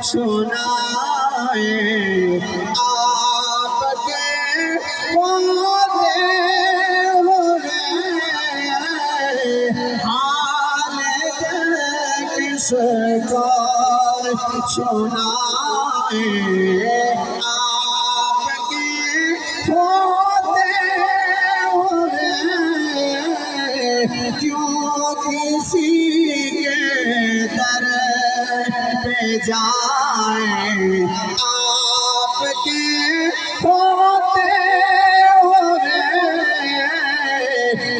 सुनाए आपके वादे हो गए हाल किसको सुनाए आपके वादे हो गए क्यों किसी के दर पे जाए आपके होते हो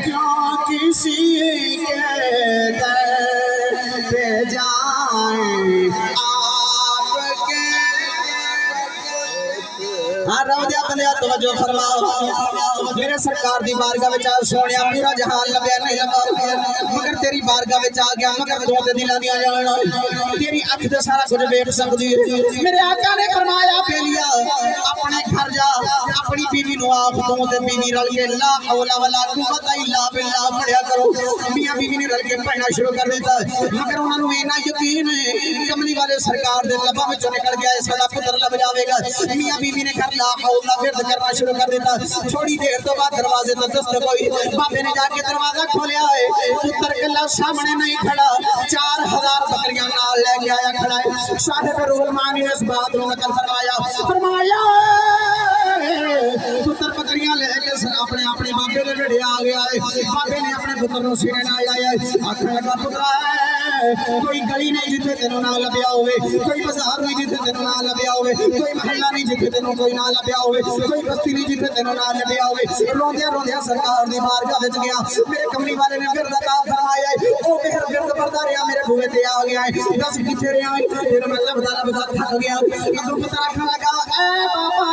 क्यों किसी के दर पे जाए आपके हाँ रवदिया बंदिया तवज्जो फरमाओ मेरे सरकार दी बारगाह विच आ सोनिया पूरा जहान लभ्या नहीं लभा मगर तेरी बारगाह विच आ गया मगर दो दे दिलां दी जान तेरी अख ते सारा कुछ देख सकदी है मेरे आका ने फरमाया बेलिया अपने घर जा अपनी बीवी नु आख तू ते बीवी रल के ला हौला वला कुव्वत इल्ला बिल्लाह पढ़या करो मियां बीवी ने रल के पढ़ना शुरू कर दिता मगर उन्हां नु इना यकीन है कमली वाले सरकार दे लबा विचों निकल गया साडा पुत्र लब जावेगा मियां बीवी ने कर ला हौला फिर करना शुरू कर दिता थोड़ी देर तो बाद दरवाजे पर दस्तक हुई बाबे ने जाके दरवाजा खोलिया है पुत्र कल्ला सामने नहीं खड़ा 4000 बकरियां नाल लेके आया खड़ा है साहिब रहमान ने इस बात को नकल फरमाया पुत्र बकरियां लेके अपने अपने बाबे के नेड़े आ गया है बाबे ने अपने पुत्र को सीने नाल लाया आखने लगा पुत्रा कोई गली नहीं जिथे तेनों ना लभ्या होवे कोई बाजार नहीं जिथे तेनों ना लभ्या होवे कोई महल्ला नहीं जिथे तेनों कोई ना लभ्या होवे कोई बस्ती नहीं जिथे तेनों ना लभ्या होवे रोंदिया रोंदिया सरकार दी बारगाह विच गया मेरे कमली वाले ने फिर दा फरमाया ओ मेहर फिर करदा रहा मेरे बूहे ते आ गया है दस किथे रहा फिर मैं लभदा थक गया अगू पुत्र आखन लगा ए बाबा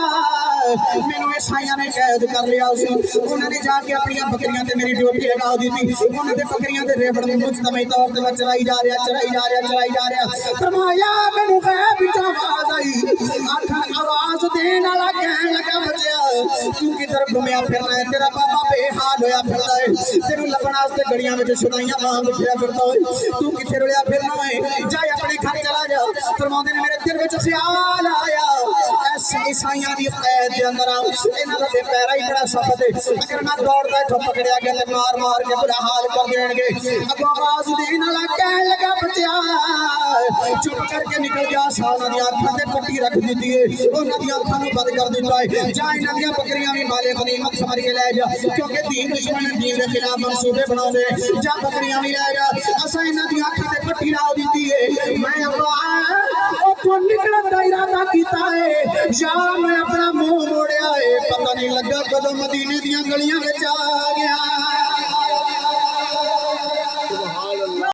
मैनू ईसाइयां ने कैद कर लिया उन्होंने जाके अपनी बकरियां ते मेरी ड्यूटी लगा दी थी उन्होंने बकरियां ते रेवड़ मुस्तमई तौर ते चलाई जा रहा फरमाया मैनू गैब विच आवाज आई आवाज देन वाला कहन लगा बच्चा तू किधर घूमया फिरना है तेरा बाबा बेहाल होया फिरदा है तेनू लभण वास्ते गलियां विच छुदाइयां मांग फिरया फिरदा है तू किथे रुलिया फिरना है जा अपने घर चला जा फरमांदे ने मेरे दिल विच ख्याल आया ऐसे ईसाइयां दी कैद दे अंदर इन्हां दे पैरा ही बड़ा सख्त है अगर मैं दौड़दा इथों पकड़िया गया ते मार मार के बुरा हाल कर देणगे अगों आवाज देन वाला कहन लगा बच्चा चुप करके निकल जा साल दी अखां ते पट्टी रख दी है उन्हां दी अखां नूं बंद कर दिता है जा इन्हां दी बकरियां भी माले गनीमत समझ के ले जा क्योंकि दीन दुश्मन दीन के खिलाफ मंसूबे बनाउंदे जा बकरियां भी ले जा असां इन्हां दी अखां ते पट्टी ला दी है मैं ओ तो निकलण दा इरादा कीता है या मैं अपना मुंह मोड़या है पता नहीं लगा कदों मदीने दी गलियां विच आ गया